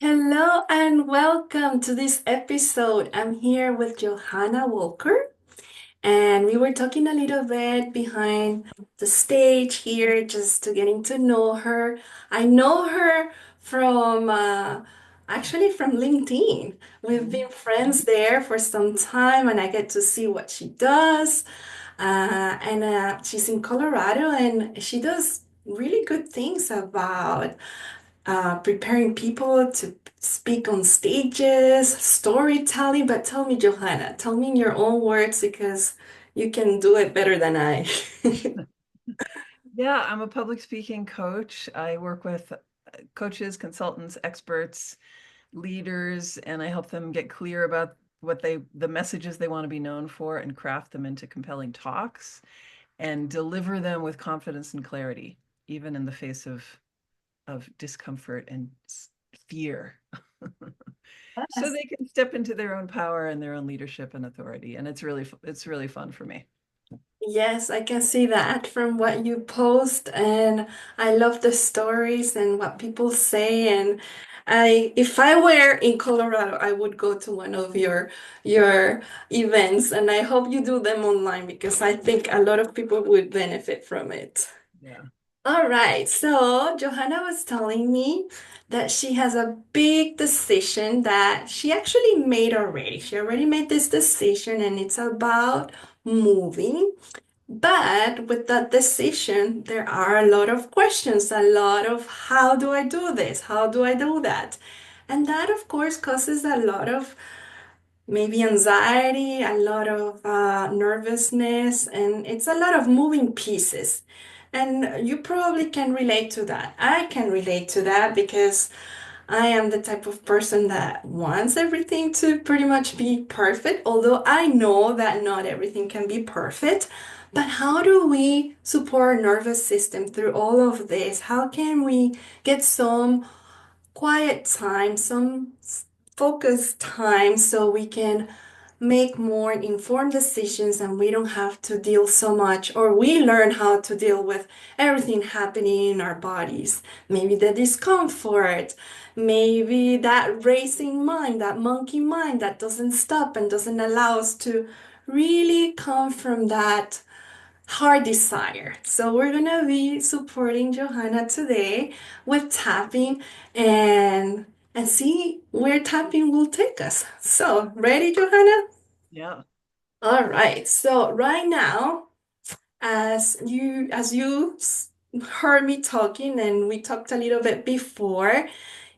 Hello and welcome to this episode. I'm here with Johanna Walker, and we were talking a little bit behind the stage here, just to getting to know her. I know her from actually from LinkedIn. We've Mhm. been friends there for some time, and I get to see what she does. And she's in Colorado, and she does really good things about preparing people to speak on stages, storytelling. But tell me, Johanna, tell me in your own words because you can do it better than I. Yeah, I'm a public speaking coach. I work with coaches, consultants, experts, leaders, and I help them get clear about the messages they want to be known for and craft them into compelling talks and deliver them with confidence and clarity, even in the face of discomfort and fear. So Yes. they can step into their own power and their own leadership and authority. And it's really fun for me. Yes, I can see that from what you post, and I love the stories and what people say. And if I were in Colorado, I would go to one of your events, and I hope you do them online because I think a lot of people would benefit from it. Yeah. All right, so Johanna was telling me that she has a big decision that she actually made already. She already made this decision, and it's about moving. But with that decision, there are a lot of questions, a lot of how do I do this? How do I do that? And that, of course, causes a lot of maybe anxiety, a lot of nervousness, and it's a lot of moving pieces. And you probably can relate to that. I can relate to that because I am the type of person that wants everything to pretty much be perfect, although I know that not everything can be perfect. But how do we support our nervous system through all of this? How can we get some quiet time, some focused time so we can make more informed decisions and we don't have to deal so much, or we learn how to deal with everything happening in our bodies. Maybe the discomfort, maybe that racing mind, that monkey mind that doesn't stop and doesn't allow us to really come from that heart desire. So we're gonna be supporting Johanna today with tapping and see where tapping will take us. So, ready, Johanna? Yeah. All right. So right now, as you heard me talking and we talked a little bit before,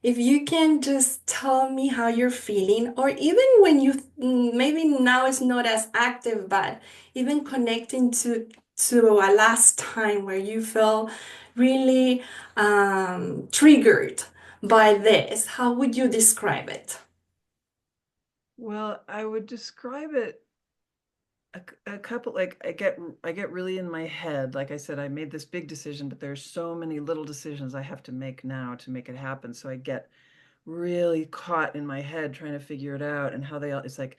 if you can just tell me how you're feeling, or even when you maybe now it's not as active, but even connecting to a last time where you felt really triggered by this, how would you describe it? Well, I would describe it a couple like I get really in my head. Like I said, I made this big decision, but there's so many little decisions I have to make now to make it happen. So I get really caught in my head trying to figure it out and how they all it's like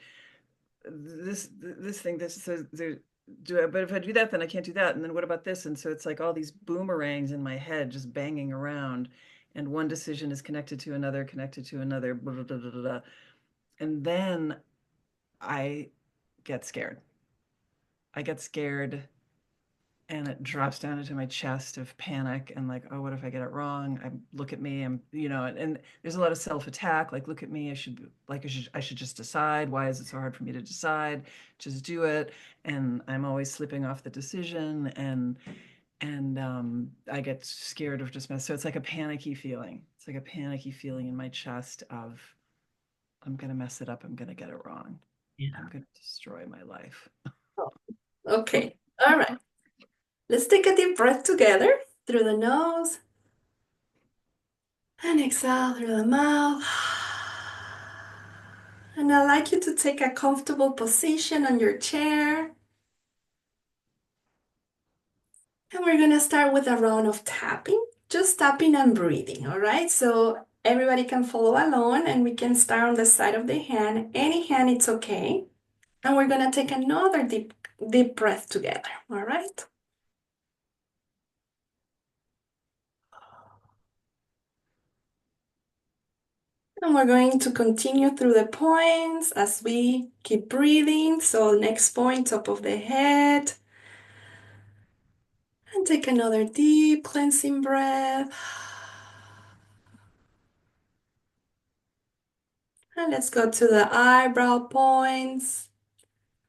this thing this says there do I, but if I do that then I can't do that and then what about this, and so it's like all these boomerangs in my head just banging around, and one decision is connected to another blah, blah, blah, blah, blah. And then I get scared. I get scared and it drops down into my chest of panic and like, oh, what if I get it wrong? I look at me, and there's a lot of self-attack. Like, look at me. I should just decide. Why is it so hard for me to decide? Just do it. And I'm always slipping off the decision, and I get scared of just mess. So it's like a panicky feeling. It's like a panicky feeling in my chest of I'm gonna mess it up. I'm gonna get it wrong. I'm Yeah. gonna destroy my life. Okay. All right. Let's take a deep breath together through the nose and exhale through the mouth. And I'd like you to take a comfortable position on your chair. And we're going to start with a round of tapping, just tapping and breathing. All right. So everybody can follow along and we can start on the side of the hand. Any hand, it's okay. And we're going to take another deep breath together. All right. And we're going to continue through the points as we keep breathing. So next point, top of the head. And take another deep cleansing breath. And let's go to the eyebrow points,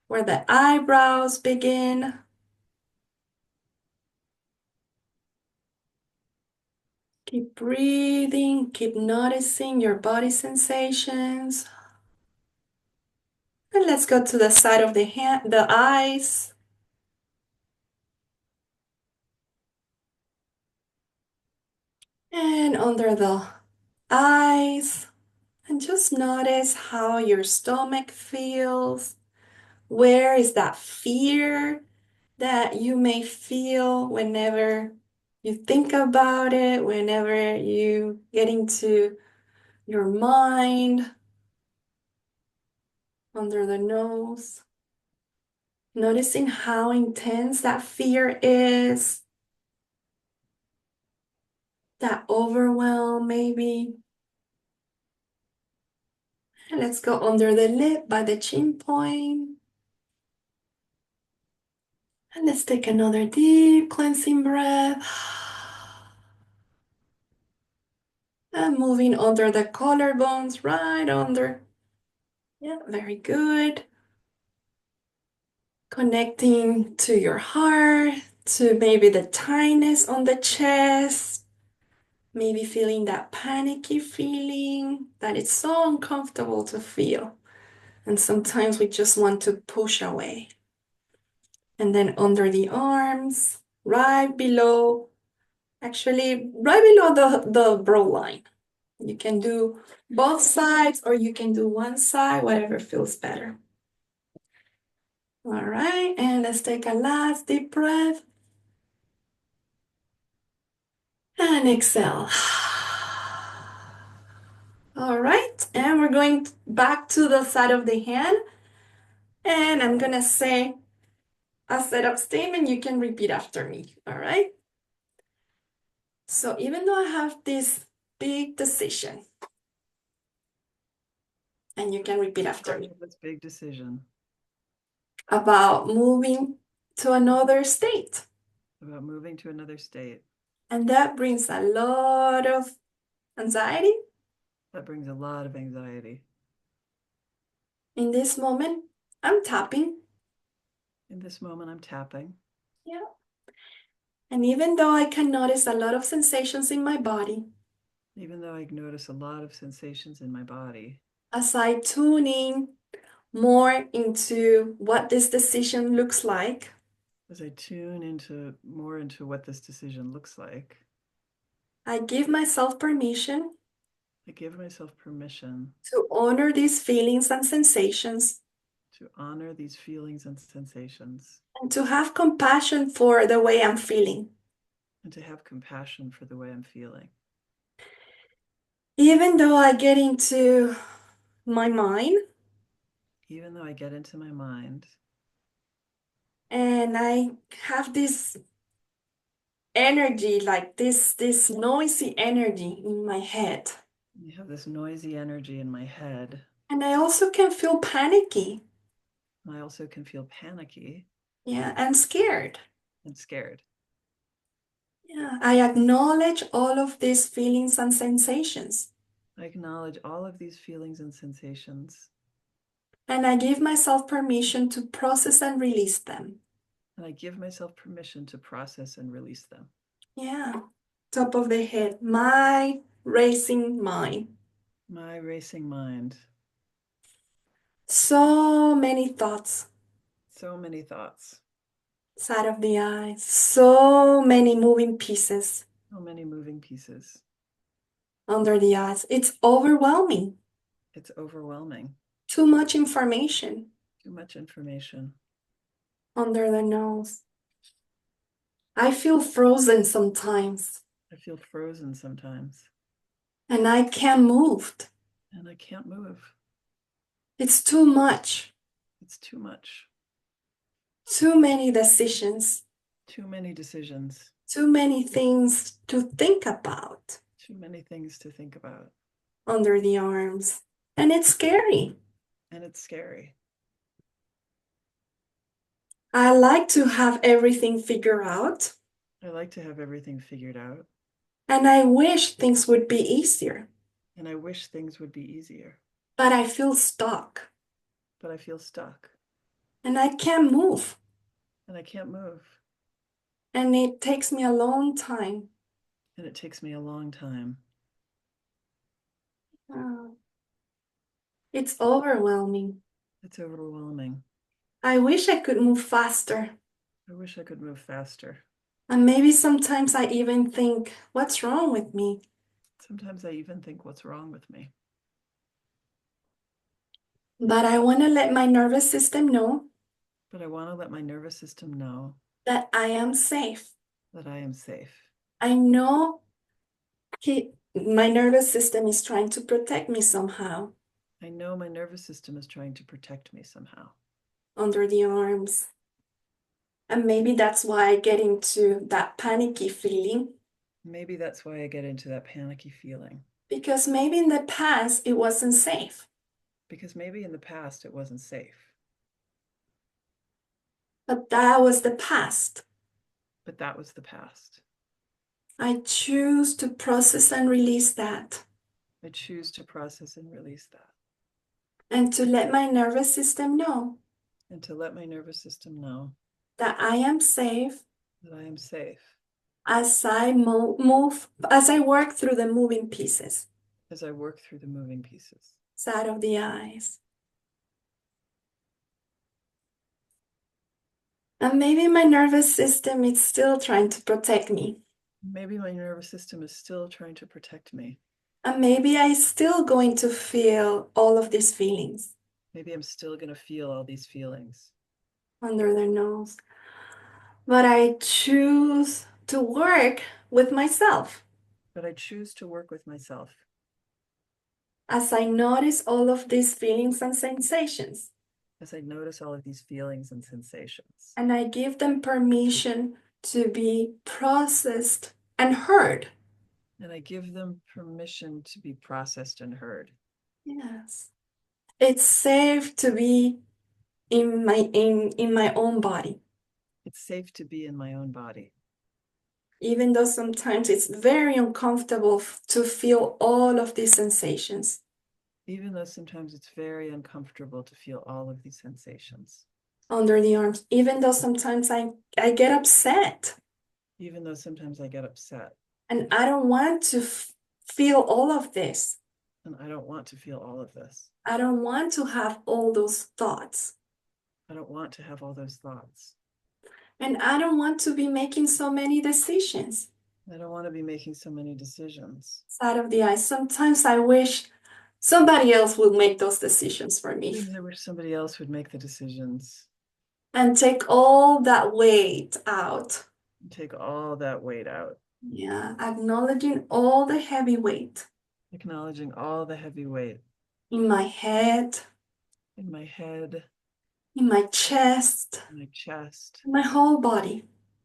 where the eyebrows begin. Keep breathing, keep noticing your body sensations. And let's go to the side of the hand, the eyes. And under the eyes. And just notice how your stomach feels. Where is that fear that you may feel whenever you think about it, whenever you get into your mind, under the nose? Noticing how intense that fear is, that overwhelm maybe. And let's go under the lip by the chin point. And let's take another deep cleansing breath. And moving under the collarbones, right under. Yeah, very good. Connecting to your heart, to maybe the tightness on the chest, maybe feeling that panicky feeling that it's so uncomfortable to feel. And sometimes we just want to push away. And then under the arms, right below, actually, right below the brow line. You can do both sides or you can do one side, whatever feels better. All right, and let's take a last deep breath and exhale. All right, and we're going back to the side of the hand, and I'm gonna say a setup statement. You can repeat after me. All right. So even though I have this big decision, and you can repeat after me, This big decision about moving to another state, about moving to another state. and that brings a lot of anxiety. That brings a lot of anxiety. In this moment, I'm tapping. In this moment, I'm tapping. Yeah. And even though I can notice a lot of sensations in my body, Even though I notice a lot of sensations in my body, as I tune in more into what this decision looks like, as I tune into more into what this decision looks like, I give myself permission I give myself permission to honor these feelings and sensations to honor these feelings and sensations and to have compassion for the way I'm feeling. and to have compassion for the way I'm feeling. Even though I get into my mind Even though I get into my mind and I have this energy, like this noisy energy in my head, I have this noisy energy in my head, and I also can feel panicky, and I also can feel panicky yeah, and scared. and scared. Yeah, I acknowledge all of these feelings and sensations, I acknowledge all of these feelings and sensations, and I give myself permission to process and release them. and I give myself permission to process and release them. Yeah, top of the head, my racing mind. My racing mind. So many thoughts, So many thoughts. side of the eyes, so many moving pieces So many moving pieces. under the eyes. It's overwhelming. It's overwhelming. Too much information Too much information. under the nose. I feel frozen sometimes, I feel frozen sometimes, and I can't move. and I can't move. It's too much. It's too much. Too many decisions. Too many decisions. Too many things to think about. Too many things to think about. under the arms. And it's scary. and it's scary. I like to have everything figured out, I like to have everything figured out, and I wish things would be easier, and I wish things would be easier, but I feel stuck but I feel stuck and I can't move. and I can't move. And it takes me a long time. And it takes me a long time. Uh, it's overwhelming. It's overwhelming. I wish I could move faster. I wish I could move faster. And maybe sometimes I even think, what's wrong with me? Sometimes I even think, what's wrong with me? But I want to let my nervous system know But I want to let my nervous system know that I am safe. that I am safe. I know my nervous system is trying to protect me somehow I know my nervous system is trying to protect me somehow. under the arms. And maybe that's why I get into that panicky feeling Maybe that's why I get into that panicky feeling. because maybe in the past it wasn't safe, Because maybe in the past it wasn't safe. but that was the past. But that was the past. I choose to process and release that I choose to process and release that. and to let my nervous system know And to let my nervous system know that I am safe that I am safe as I move, as I work through the moving pieces, as I work through the moving pieces. side of the eyes. And maybe my nervous system is still trying to protect me. Maybe my nervous system is still trying to protect me. And maybe I still going to feel all of these feelings Maybe I'm still going to feel all these feelings. under their nose. But I choose to work with myself But I choose to work with myself as I notice all of these feelings and sensations. as I notice all of these feelings and sensations. And I give them permission to be processed and heard. And I give them permission to be processed and heard. Yes. It's safe to be in my own body, It's safe to be in my own body, even though sometimes it's very uncomfortable to feel all of these sensations even though sometimes it's very uncomfortable to feel all of these sensations, under the arms, even though sometimes I get upset even though sometimes I get upset and I don't want to feel all of this. and I don't want to feel all of this. I don't want to have all those thoughts. I don't want to have all those thoughts. And I don't want to be making so many decisions. I don't want to be making so many decisions. Side of the eye. Sometimes I wish somebody else would make those decisions for me Sometimes I wish somebody else would make the decisions and take all that weight out. and take all that weight out, Yeah, acknowledging all the heavy weight acknowledging all the heavy weight in my head, in my head, in my chest, my chest, in my whole body.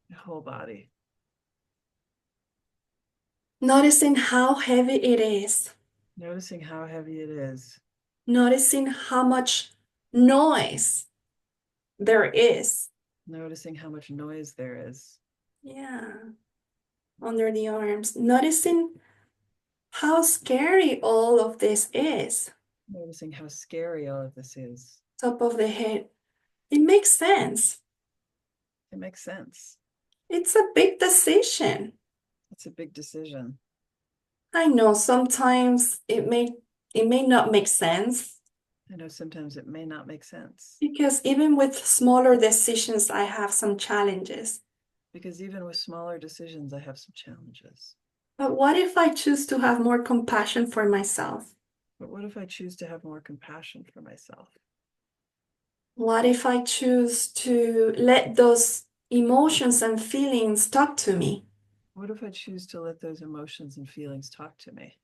my whole body. Noticing how heavy it is, Noticing how heavy it is, noticing how much noise there is. noticing how much noise there is, Yeah, under the arms, noticing how scary all of this is. noticing how scary all of this is. Top of the head. It makes sense. It makes sense. It's a big decision. It's a big decision. I know sometimes it may not make sense I know sometimes it may not make sense because even with smaller decisions, I have some challenges. because even with smaller decisions, I have some challenges. But what if I choose to have more compassion for myself? But what if I choose to have more compassion for myself? What if I choose to let those emotions and feelings talk to me? What if I choose to let those emotions and feelings talk to me?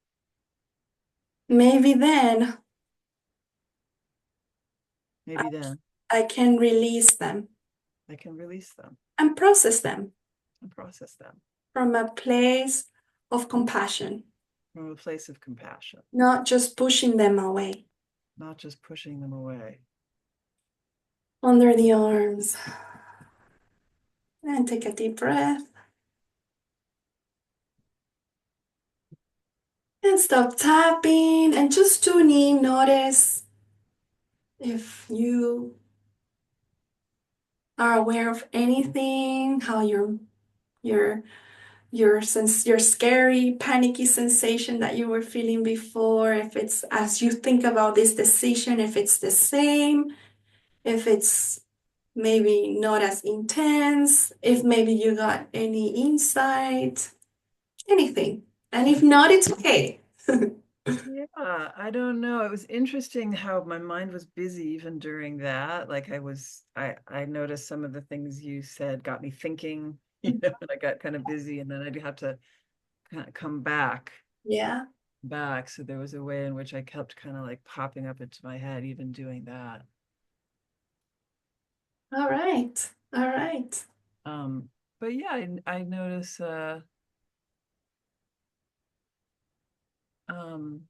Maybe then Maybe then I can release them I can release them and process them and process them from a place of compassion. from a place of compassion, not just pushing them away. not just pushing them away. Under the arms. And take a deep breath. And stop tapping and just tune in. Notice if you are aware of anything, how your your scary, panicky sensation that you were feeling before, if it's as you think about this decision, if it's the same, if it's maybe not as intense, if maybe you got any insight, anything. And if not, it's okay. Yeah, I don't know. It was interesting how my mind was busy even during that. Like I noticed some of the things you said got me thinking, and I got kind of busy and then I'd have to kind of come Yeah. back. So there was a way in which I kept kind of like popping up into my head, even doing that. All right. All right. Um, but yeah, I notice um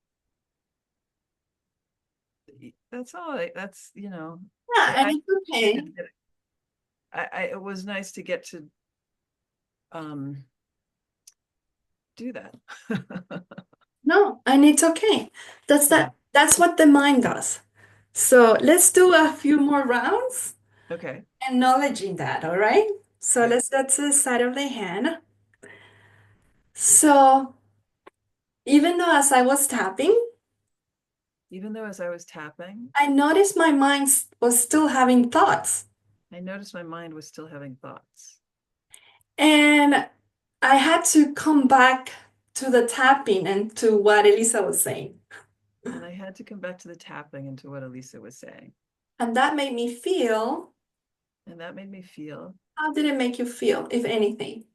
that's all that's Yeah, and I it's okay. it was nice to get to um do that. No, and it's okay. Yeah. That's what the mind does. So let's do a few more rounds Okay. acknowledging that, all right? So Okay. let's get to the side of the hand. So even though as I was tapping, Even though as I was tapping, I noticed my mind was still having thoughts. I noticed my mind was still having thoughts. And I had to come back to the tapping and to what Elisa was saying. And I had to come back to the tapping into what Elisa was saying. And that made me feel, And that made me feel, how did it make you feel, if anything?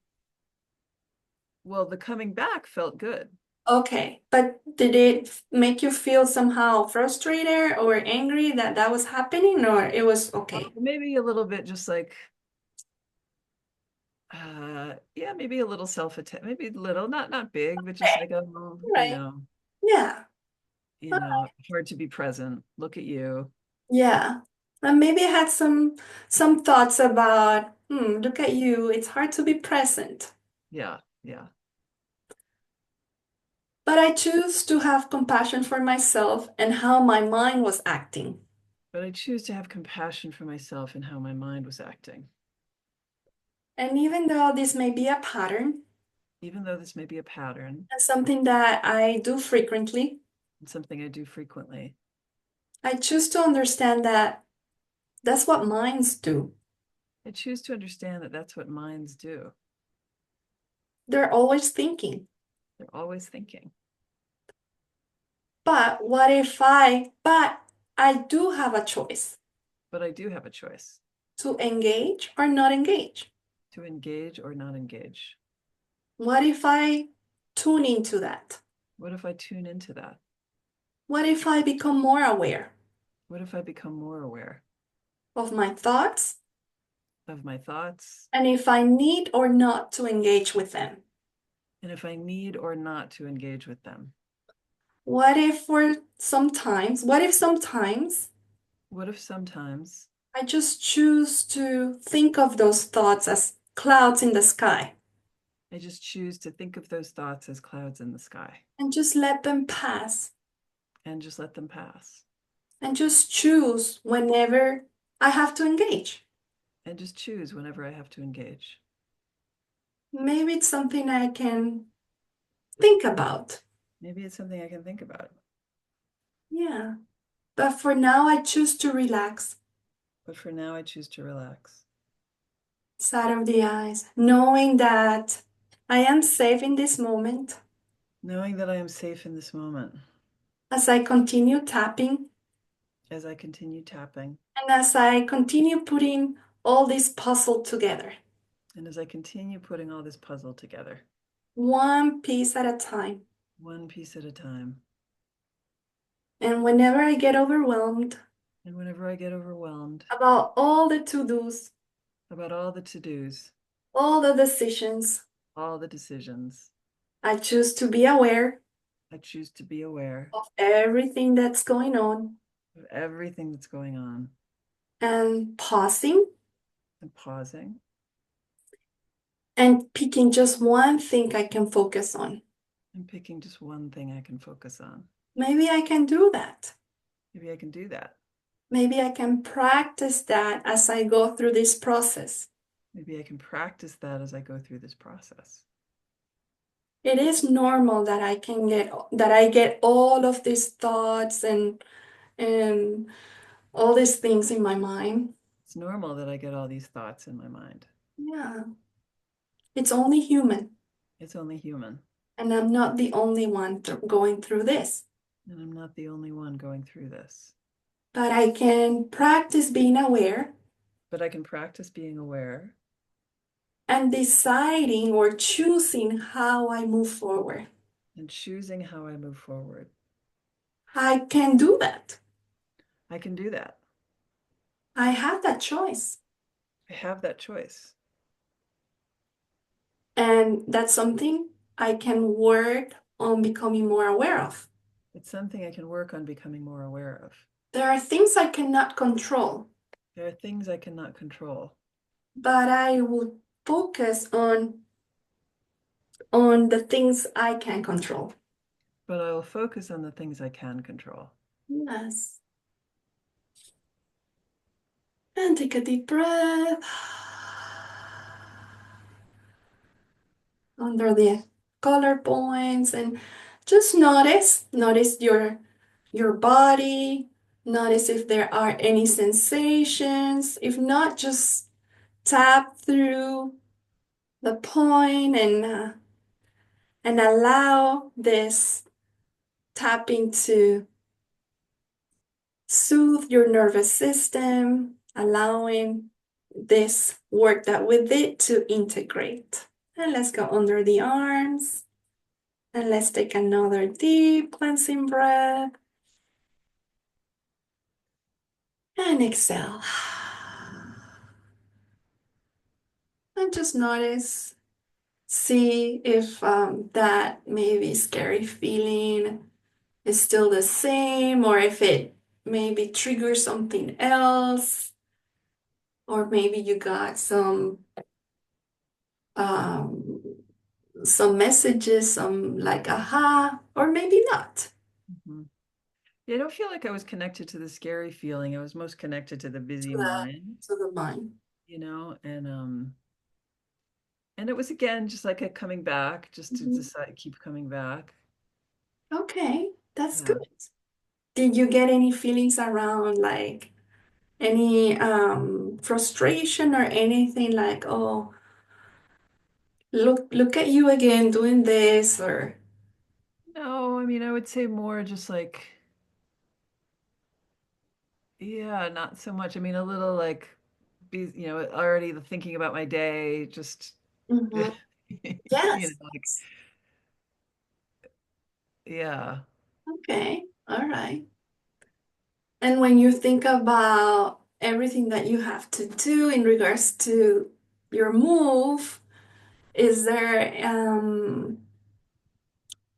well, the coming back felt good. Okay, but did it make you feel somehow frustrated or angry that that was happening, or it was okay? Maybe a little bit just like yeah, maybe a little self-attack, maybe little, not big, but just Okay, like oh, right. Yeah. hard to be present. Look at you. Yeah. And maybe I had some thoughts about, look at you, it's hard to be present. Yeah, yeah. But I choose to have compassion for myself and how my mind was acting. But I choose to have compassion for myself and how my mind was acting. And even though this may be a pattern Even though this may be a pattern and something that I do frequently, and something I do frequently, I choose to understand that that's what minds do. I choose to understand that that's what minds do. They're always thinking. They're always thinking. But I do have a choice But I do have a choice to engage or not engage. to engage or not engage. What if I tune into that? What if I tune into that? What if I become more aware What if I become more aware of my thoughts of my thoughts and if I need or not to engage with them? and if I need or not to engage with them? What if sometimes What if sometimes I just choose to think of those thoughts as clouds in the sky I just choose to think of those thoughts as clouds in the sky and just let them pass and just let them pass and just choose whenever I have to engage? and just choose whenever I have to engage? Maybe it's something I can think about. Maybe it's something I can think about. Yeah. But for now, I choose to relax. But for now, I choose to relax, Side of the eyes, knowing that I am safe in this moment knowing that I am safe in this moment as I continue tapping as I continue tapping and as I continue putting all this puzzle together, and as I continue putting all this puzzle together, one piece at a time. one piece at a time. And whenever I get overwhelmed And whenever I get overwhelmed about all the to-dos, about all the to-dos, all the decisions, all the decisions, I choose to be aware I choose to be aware of everything that's going on of everything that's going on and pausing and pausing and picking just one thing I can focus on. and picking just one thing I can focus on. Maybe I can do that. Maybe I can do that. Maybe I can practice that as I go through this process. Maybe I can practice that as I go through this process. It is normal that I get all of these thoughts and all these things in my mind. It's normal that I get all these thoughts in my mind. Yeah, it's only human, It's only human. and I'm not the only one going through this. And I'm not the only one going through this. But I can practice being aware But I can practice being aware and deciding or choosing how I move forward. and choosing how I move forward. I can do that. I can do that. I have that choice. I have that choice. And that's something I can work on becoming more aware of. It's something I can work on becoming more aware of. There are things I cannot control, There are things I cannot control, but I will focus on the things I can control. but I will focus on the things I can control. Yes. And take a deep breath under the collar points and just notice your body, notice if there are any sensations. If not, just tap through the point and allow this tapping to soothe your nervous system, allowing this work that we did to integrate. And let's go under the arms. And let's take another deep cleansing breath. And exhale. And just notice, see if that maybe scary feeling is still the same, or if it maybe triggers something else, or maybe you got um, some messages, some like aha, or maybe not. Mhm. Yeah, I don't feel like I was connected to the scary feeling. I was most connected to the To busy the mind, to the mind. and it was again just like a coming back, just to Mhm. decide keep coming back. Okay, that's good. Yeah. Did you get any feelings around like any frustration or anything like, oh, look at you again doing this or No, I mean, I would say more just like, yeah, not so much. I mean, a little like, already the thinking about my day, just, Mhm. Yes. like, yeah. Okay. All right. And when you think about everything that you have to do in regards to your move, is there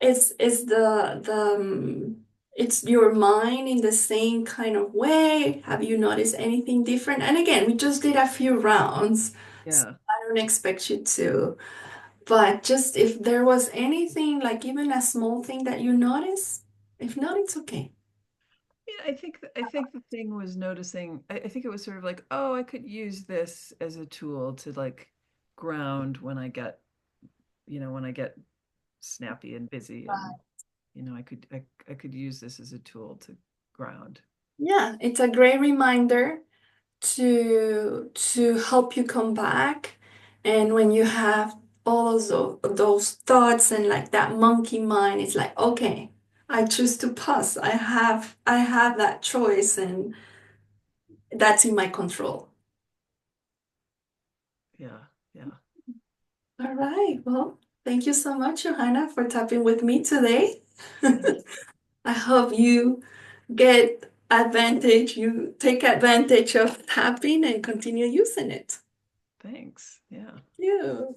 is it's your mind in the same kind of way? Have you noticed anything different? And again, we just did a few rounds, so Yeah. I don't expect you to, but just if there was anything, like even a small thing that you notice, if not, it's okay. Yeah, I think the thing was noticing, I think it was sort of like, oh, I could use this as a tool to like ground when I get snappy and busy and I could use this as a tool to ground. Yeah, it's a great reminder to help you come back. And when you have all of those thoughts and like that monkey mind, it's like, okay, I choose to pause. I have that choice and that's in my control. Yeah, yeah. All right. Well, thank you so much, Johanna, for tapping with me today. Thank you. I hope you take advantage of tapping and continue using it. Thanks. Yeah. Thank you.